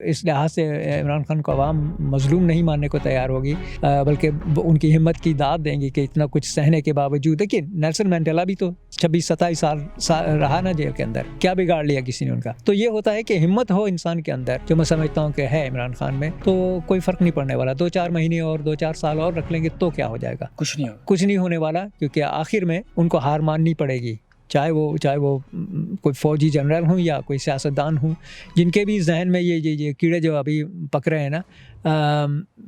इस लिहाज से इमरान खान को अवाम मज़लूम नहीं मानने को तैयार होगी, बल्कि उनकी हिम्मत की दाद देंगी कि इतना कुछ सहने के बावजूद। देखिए नेल्सन मंडेला भी तो 26-27 साल रहा ना जेल के अंदर, क्या बिगाड़ लिया किसी ने उनका। तो ये होता है कि हिम्मत हो इंसान के अंदर, जो मैं समझता हूँ कि है इमरान खान में, तो कोई फ़र्क नहीं पड़ने वाला। 2-4 महीने और 2-4 साल और रख लेंगे तो क्या हो जाएगा, कुछ नहीं होने वाला, क्योंकि आखिर में उनको हार माननी पड़ेगी। चाहे वो कोई फ़ौजी जनरल हों या कोई सियासतदान हों, जिनके भी जहन में ये कीड़े जो अभी पक रहे हैं ना,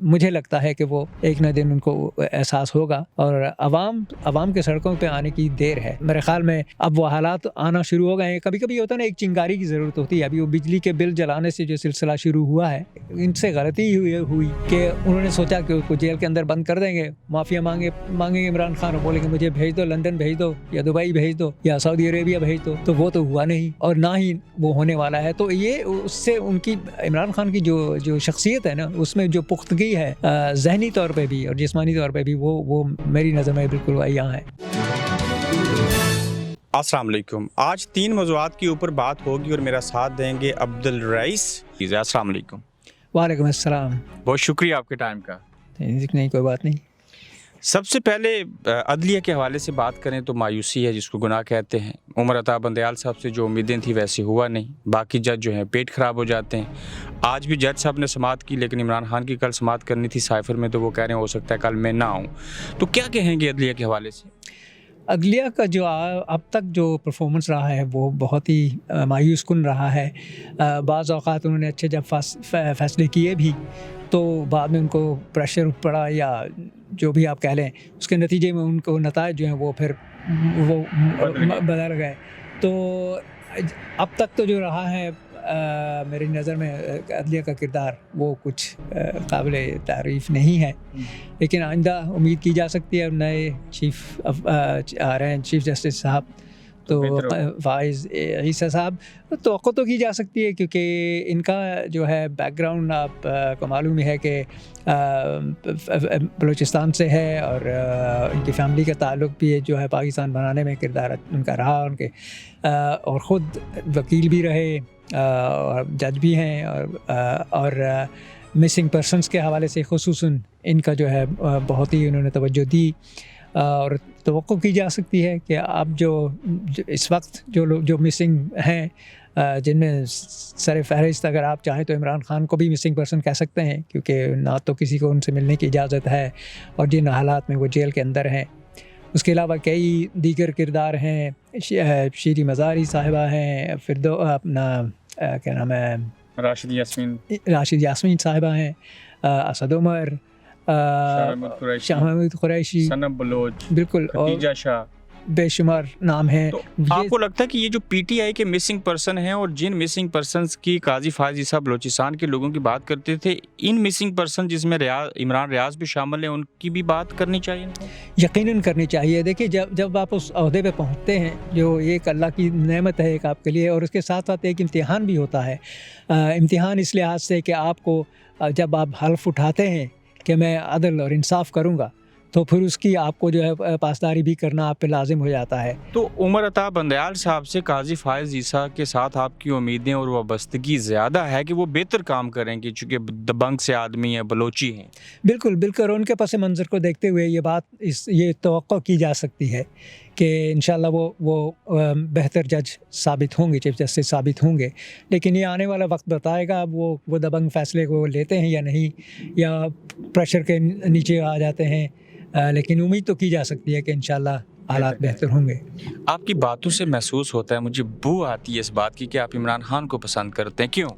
मुझे लगता है कि वो एक न दिन उनको एहसास होगा और अवाम के सड़कों पे आने की देर है। मेरे ख़्याल में अब वो हालात आना शुरू हो गए हैं। कभी-कभी होता है ना, एक चिंगारी की ज़रूरत होती है। अभी वो बिजली के बिल जलाने से जो सिलसिला शुरू हुआ है, इनसे गलती हुई कि उन्होंने सोचा कि उसको जेल के अंदर बंद कर देंगे, माफ़िया मांगेंगे इमरान खान और बोलेंगे मुझे भेज दो, लंदन भेज दो या दुबई भेज दो या सऊदी अरेबिया भेज दो। तो वो तो हुआ नहीं और ना ही वो होने वाला है। तो ये उससे उनकी इमरान खान की जो शख्सियत है ना, उसमें जो पुख्तगी है ज़हनी तौर पे भी और जिस्मानी तौर पे भी, वो मेरी नज़र में बिल्कुल यहाँ है। अस्सलाम वालेकुम। आज 3 मौज़ूआत के ऊपर बात होगी और मेरा साथ देंगे अब्दुल रईस। अस्सलाम वालेकुम। वालेकुम अस्सलाम। बहुत शुक्रिया आपके टाइम का। नहीं, कोई बात नहीं। सबसे पहले अदलिया के हवाले से बात करें तो मायूसी है, जिसको गुनाह कहते हैं। उमर अता बंदयाल साहब से जो उम्मीदें थी वैसे हुआ नहीं। बाकी जज जो हैं पेट ख़राब हो जाते हैं। आज भी जज साहब ने समाअत की, लेकिन इमरान खान की कल समाअत करनी थी साइफ़र में, तो वो कह रहे हैं हो सकता है कल मैं ना आऊँ। तो क्या कहेंगे अदलिया के हवाले से? अदलिया का जो अब तक जो परफॉर्मेंस रहा है वो बहुत ही मायूस कुन रहा है। बाज़ औक़ात उन्होंने अच्छे जब फ़ैसले किए भी, तो बाद में उनको प्रेशर पड़ा या जो भी आप कह लें, उसके नतीजे में उनको नताइज जो हैं वो फिर वो बदल गए। तो अब तक तो जो रहा है मेरी नज़र में अदलिया का किरदार वो कुछ काबिले तारीफ़ नहीं है। लेकिन आइंदा उम्मीद की जा सकती है, नए चीफ़ आ रहे हैं चीफ़ जस्टिस साहब, तो फ़ाइज़ ईसा साहब, तवक्को तो की जा सकती है, क्योंकि इनका जो है बैकग्राउंड आपको मालूम ही है कि बलूचिस्तान से है और इनकी फ़ैमिली का ताल्लुक़ भी जो है पाकिस्तान बनाने में किरदार उनका रहा उनके, और ख़ुद वकील भी रहे और जज भी हैं और मिसिंग पर्सन्स के हवाले से ख़ुसूसन इनका जो है बहुत ही उन्होंने तवज्जो दी। और तवक्को की जा सकती है कि अब जो इस वक्त जो लोग जो मिसिंग हैं, जिनमें सर फ़हरिस्त अगर आप चाहें तो इमरान खान को भी मिसिंग पर्सन कह सकते हैं, क्योंकि ना तो किसी को उनसे मिलने की इजाज़त है और जिन हालात में वो जेल के अंदर हैं। उसके अलावा कई दीगर किरदार हैं, शीरी मज़ारी साहिबा हैं, फिर क्या नाम है, राशिद यास्मीन साहिबा हैं, असद उमर, शाह महमूद कुरैशी, सनम बलोच, बिल्कुल, खदीजा शाह, बेशुमार नाम हैं। तो आपको लगता है कि ये जो पीटीआई के मिसिंग पर्सन हैं और जिन मिसिंग पर्सन्स की काजी फ़ाइज़ ईसा बलोचिस्तान के लोगों की बात करते थे, इन मिसिंग पर्सन जिसमें इमरान रियाज भी शामिल हैं, उनकी भी बात करनी चाहिए? यकीनन करनी चाहिए। देखिए, जब आप उस ओहदे पे पहुँचते हैं, जो एक अल्लाह की नेमत है एक आपके लिए, और उसके साथ साथ एक इम्तिहान भी होता है। इम्तिहान इस लिहाज से कि आपको जब आप हल्फ़ उठाते हैं कि मैं अदल और इंसाफ़ करूँगा, तो फिर उसकी आपको जो है पासदारी भी करना आप पे लाजिम हो जाता है। तो उमर अता बंदयाल साहब से काजी फ़ाइज़ ईसा के साथ आपकी उम्मीदें और वाबस्तगी ज़्यादा है कि वो बेहतर काम करेंगे, क्योंकि दबंग से आदमी हैं, बलोची हैं? बिल्कुल, और उनके पस मंज़र को देखते हुए ये तवक्को की जा सकती है कि इंशाअल्लाह वो बेहतर जज साबित होंगे, चीफ़ जस्टिस साबित होंगे। लेकिन ये आने वाला वक्त बताएगा वो दबंग फ़ैसले को लेते हैं या नहीं, या प्रेशर के नीचे आ जाते हैं। लेकिन उम्मीद तो की जा सकती है कि इंशाअल्लाह हालात बेहतर होंगे। आपकी बातों से महसूस होता है, मुझे बू आती है इस बात की कि आप इमरान खान को पसंद करते हैं। क्यों?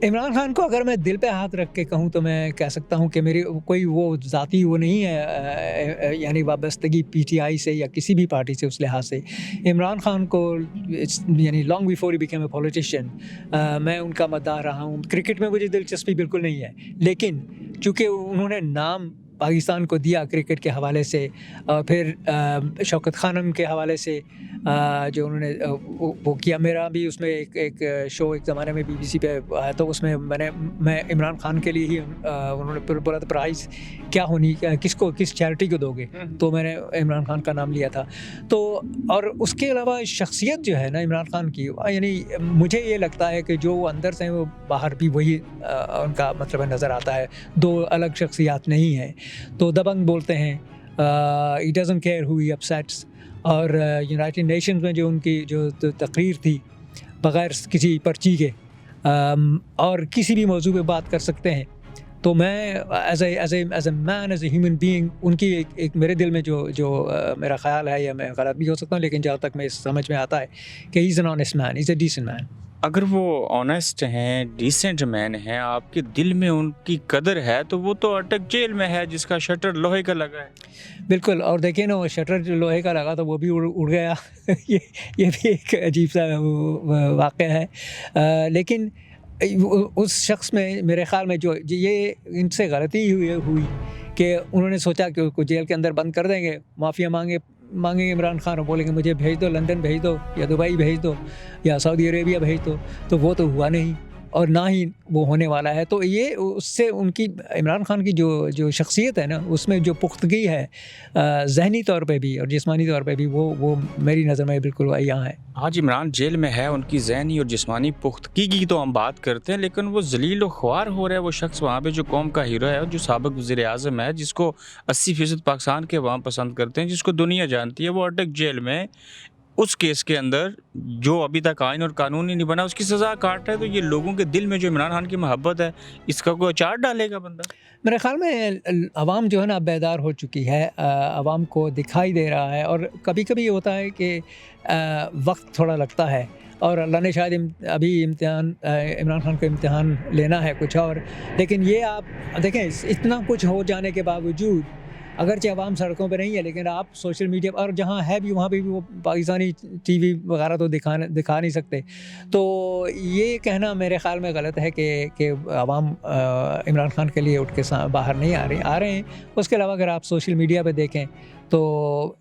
इमरान खान को अगर मैं दिल पे हाथ रख के कहूँ तो मैं कह सकता हूँ कि मेरी कोई वो ज़ाती वो नहीं है, यानी वाबस्तगी पीटीआई से या किसी भी पार्टी से। उस लिहाज से इमरान खान को यानी long before he became a politician मैं उनका मद्दाह रहा हूँ। क्रिकेट में मुझे दिलचस्पी बिल्कुल नहीं है, लेकिन चूँकि उन्होंने नाम पाकिस्तान को दिया क्रिकेट के हवाले से, फिर शौकत खानम के हवाले से जो उन्होंने वो किया। मेरा भी उसमें एक शो एक ज़माने में BBC पे आया, तो उसमें मैं इमरान खान के लिए ही उन्होंने बोला था प्राइज़ क्या होनी, किस चैरिटी को दोगे, तो मैंने इमरान खान का नाम लिया था। तो और उसके अलावा शख्सियत जो है ना इमरान खान की, यानी मुझे ये लगता है कि जो अंदर से वो बाहर भी वही उनका मतलब नज़र आता है, दो अलग शख्सियात नहीं हैं। तो दबंग बोलते हैं, he doesn't care who he upsets. और यूनाइटेड नेशंस में जो उनकी जो तकरीर थी बग़ैर किसी पर्ची के, और किसी भी मौजू पे बात कर सकते हैं। तो मैं as a man, as a human being, उनकी एक मेरे दिल में जो मेरा ख़्याल है, या मैं गलत भी हो सकता हूँ, लेकिन जहाँ तक मैं समझ में आता है कि he is an honest man, is a decent man. अगर वो ऑनेस्ट हैं, डिसेंट मैन हैं, आपके दिल में उनकी कदर है, तो वो तो अटक जेल में है जिसका शटर लोहे का लगा है। बिल्कुल, और देखिए ना, वो शटर जो लोहे का लगा था वो भी उड़ गया ये भी एक अजीब सा वाक़या है। लेकिन उस शख्स में मेरे ख़्याल में जो ये इनसे गलती हुई कि उन्होंने सोचा कि उसको जेल के अंदर बंद कर देंगे, माफ़िया मांगेंगे इमरान खान और बोलेंगे मुझे भेज दो, लंदन भेज दो, या दुबई भेज दो, या सऊदी अरेबिया भेज दो। तो वो तो हुआ नहीं, और ना ही वो होने वाला है। तो ये उससे उनकी, इमरान खान की जो शख्सियत है ना, उसमें जो पुख्तगी है ज़हनी तौर पे भी और जिस्मानी तौर पे भी, वो मेरी नज़र में बिल्कुल यहाँ है। आज इमरान जेल में है, उनकी ज़हनी और जिस्मानी पुख्तगी की तो हम बात करते हैं, लेकिन वो जलील व ख्वार हो रहा है वो शख्स वहाँ पे, जो कौम का हीरो है, जो साबिक़ वज़ीर-ए-आज़म है, जिसको 80% पाकिस्तान के अवाम पसंद करते हैं, जिसको दुनिया जानती है, वो अटक जेल में उस केस के अंदर जो अभी तक आइन और कानून ही नहीं बना, उसकी सज़ा काट रहा है। तो ये लोगों के दिल में जो इमरान खान की मोहब्बत है, इसका कोई अचार डालेगा बंदा? मेरे ख़्याल में आवाम जो है ना बेदार हो चुकी है, आवाम को दिखाई दे रहा है। और कभी-कभी ये होता है कि वक्त थोड़ा लगता है, और अल्लाह ने शायद अभी इम्तिहान, इमरान खान को इम्तिहान लेना है कुछ और। लेकिन ये आप देखें, इतना कुछ हो जाने के बावजूद, अगरचे आवाम सड़कों पे नहीं है, लेकिन आप सोशल मीडिया पर, और जहाँ है भी वहाँ पे भी वो पाकिस्तानी TV वगैरह तो दिखा नहीं सकते। तो ये कहना मेरे ख़्याल में गलत है कि आवाम इमरान खान के लिए उठ के बाहर नहीं आ रहे हैं। उसके अलावा अगर आप सोशल मीडिया पे देखें तो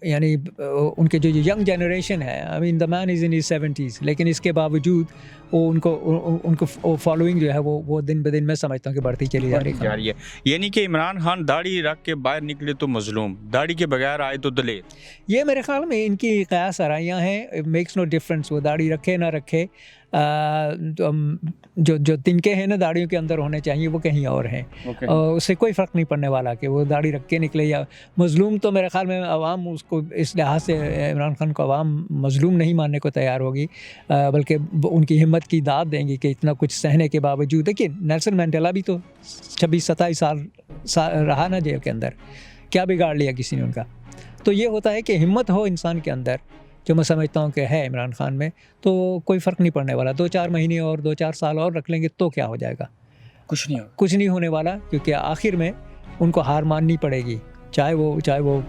यानी उनके जो यंग जनरेशन है, I mean the man is in his 70s, लेकिन इसके बावजूद वो उनको फॉलोइंग जो है वो दिन ब दिन मैं समझता हूँ कि बढ़ती चली जा रही है। यानी कि इमरान खान दाढ़ी रख के बाहर निकले तो मजलूम, दाढ़ी के बगैर आए तो दलेर। ये मेरे ख्याल में इनकी क़यास आराइयाँ हैं, मेक्स नो डिफरेंस वो दाढ़ी रखे ना रखे। जो तिनके हैं ना दाढ़ियों के अंदर होने चाहिए, वो कहीं और हैं। उससे कोई फ़र्क नहीं पड़ने वाला कि वो दाढ़ी रख के निकले या मज़लूम। तो मेरे ख़्याल में आवाम उसको इस लिहाज से, इमरान खान को आवाम मज़लूम नहीं मानने को तैयार होगी, बल्कि उनकी हिम्मत की दाद देंगी कि इतना कुछ सहने के बावजूद। देखिए नेल्सन मंडेला भी तो 26-27 साल रहा ना जेल के अंदर, क्या बिगाड़ लिया किसी ने उनका। तो ये होता है कि हिम्मत हो इंसान के अंदर, जो मैं समझता हूँ कि है इमरान खान में, तो कोई फ़र्क नहीं पड़ने वाला। 2-4 महीने और 2-4 साल और रख लेंगे तो क्या हो जाएगा? कुछ नहीं होने वाला, क्योंकि आखिर में उनको हार माननी पड़ेगी, चाहे वो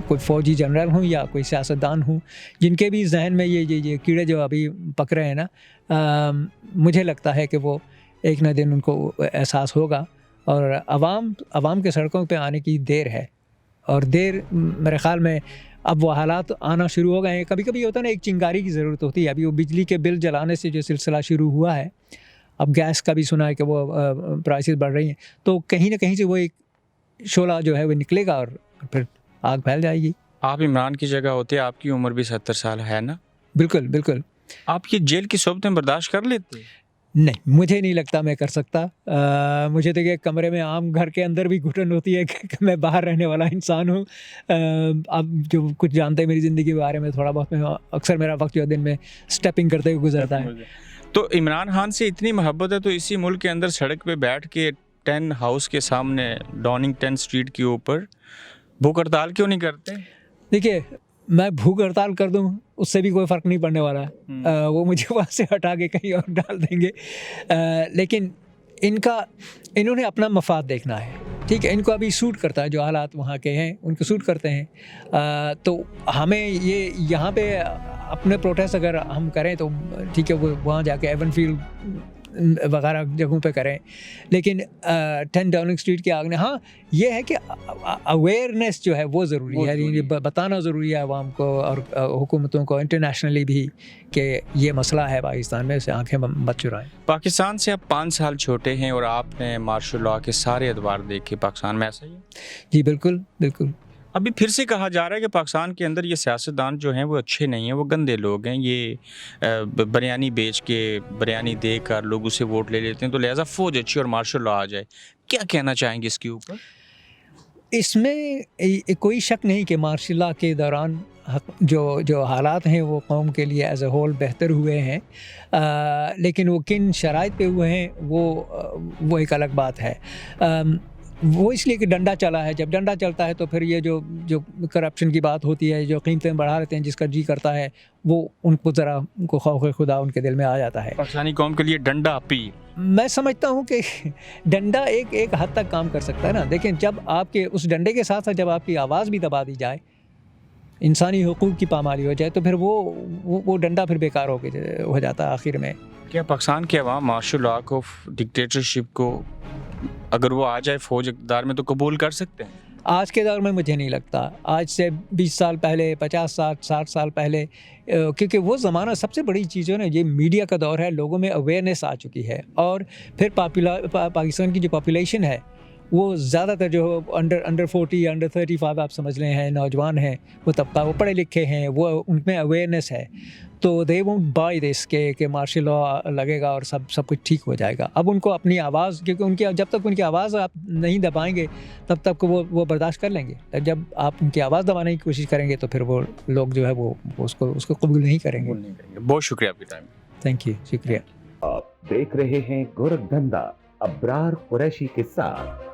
कोई फ़ौजी जनरल हों या कोई सियासतदान हों, जिनके भी जहन में ये कीड़े जो अभी पक रहे हैं ना, मुझे लगता है कि वो एक न दिन उनको एहसास होगा। और आवाम के सड़कों पे आने की देर है, और देर मेरे ख़्याल में अब वो हालात आना शुरू हो गए हैं। कभी-कभी होता है ना, एक चिंगारी की ज़रूरत होती है। अभी वो बिजली के बिल जलाने से जो सिलसिला शुरू हुआ है, अब गैस का भी सुना है कि वो प्राइसेस बढ़ रही हैं, तो कहीं ना कहीं से वो एक शोला जो है वो निकलेगा और फिर आग फैल जाएगी। आप इमरान की जगह होते, आपकी उम्र भी 70 साल है ना? बिल्कुल। आप ये जेल की सोबतें बर्दाश्त कर लेते? नहीं, मुझे नहीं लगता मैं कर सकता। मुझे तो एक कमरे में, आम घर के अंदर भी घुटन होती है कि मैं बाहर रहने वाला इंसान हूँ। अब जो कुछ जानते हैं मेरी ज़िंदगी के बारे में थोड़ा बहुत, मैं अक्सर मेरा वक्त जो दिन में स्टेपिंग करते हुए गुजरता है। तो इमरान खान से इतनी मोहब्बत है, तो इसी मुल्क के अंदर सड़क पे बैठ के 10 हाउस के सामने डॉनिंग 10 स्ट्रीट के ऊपर भूख हड़ताल क्यों नहीं करते? देखिए, मैं भूख हड़ताल कर दूं उससे भी कोई फ़र्क नहीं पड़ने वाला है। वो मुझे वहाँ से हटा के कहीं और डाल देंगे। लेकिन इन्होंने अपना मफाद देखना है, ठीक है। इनको अभी सूट करता है, जो हालात वहाँ के हैं उनको सूट करते हैं। तो हमें ये यहाँ पे अपने प्रोटेस्ट अगर हम करें तो ठीक है, वो वहाँ जाके एवनफील्ड वगैरह जगहों पे करें, लेकिन 10 डाउनिंग स्ट्रीट के आगे हाँ ये है कि अवेयरनेस जो है वो ज़रूरी है, यानी बताना ज़रूरी है आवाम को और हुकूमतों को इंटरनेशनली भी कि ये मसला है पाकिस्तान में, उससे आंखें मत चुराएं। पाकिस्तान से आप 5 साल छोटे हैं और आपने मार्शल लॉ के सारे अदवार देखे पाकिस्तान में, ऐसा ही है? जी बिल्कुल बिल्कुल। अभी फिर से कहा जा रहा है कि पाकिस्तान के अंदर ये सियासतदान जो हैं वो अच्छे नहीं हैं, वो गंदे लोग हैं, ये बिरयानी बेच के बिरयानी देकर लोगों से वोट ले लेते हैं, तो लिहाजा फ़ौज अच्छी और मार्शल लॉ आ जाए। क्या कहना चाहेंगे इसके ऊपर? इसमें कोई शक नहीं कि मार्शल लॉ के दौरान जो हालात हैं वो कौम के लिए एज ए होल बेहतर हुए हैं, लेकिन वो किन शराइत पे हुए हैं वो एक अलग बात है। वो इसलिए कि डंडा चला है, जब डंडा चलता है तो फिर ये जो करप्शन की बात होती है, जो कीमतें बढ़ा लेते हैं, जिसका जी करता है वो उनको ज़रा उनको खौफ खुदा उनके दिल में आ जाता है। पाकिस्तानी कौम के लिए डंडा पीर, मैं समझता हूँ कि डंडा एक हद तक काम कर सकता है ना, लेकिन जब आपके उस डंडे के साथ साथ जब आपकी आवाज़ भी दबा दी जाए, इंसानी हुकूक की पामाली हो जाए, तो फिर वो डंडा फिर बेकार हो जाता है आखिर में। क्या पाकिस्तान के अवाम मार्शल लॉ को, डिक्टेटरशिप को, अगर वो आ जाए फ़ौज इक़्तिदार में, तो कबूल कर सकते हैं? आज के दौर में मुझे नहीं लगता, आज से 20 साल पहले, 50-60 साल पहले, क्योंकि वो ज़माना सबसे बड़ी चीज़ है ना, ये मीडिया का दौर है, लोगों में अवेयरनेस आ चुकी है, और फिर पाकिस्तान की जो पॉपुलेशन है वो ज़्यादातर जो अंडर 40 अंडर 35 आप समझ लें हैं, नौजवान हैं, वो तबका, वो पढ़े लिखे हैं, वो उनमें अवेयरनेस है, तो दे वोंट बाय दिस कि मार्शल लॉ लगेगा और सब कुछ ठीक हो जाएगा। अब उनको अपनी आवाज़, क्योंकि उनकी जब तक उनकी आवाज़ आप नहीं दबाएंगे तब तक वो बर्दाश्त कर लेंगे, जब आप उनकी आवाज़ दबाने की कोशिश करेंगे तो फिर वो लोग जो है वो उसको कबूल नहीं करेंगे। बहुत शुक्रिया आपके टाइम। थैंक यू, शुक्रिया। आप देख रहे हैं गोरखधंधा अब्रार कुरैशी के साथ।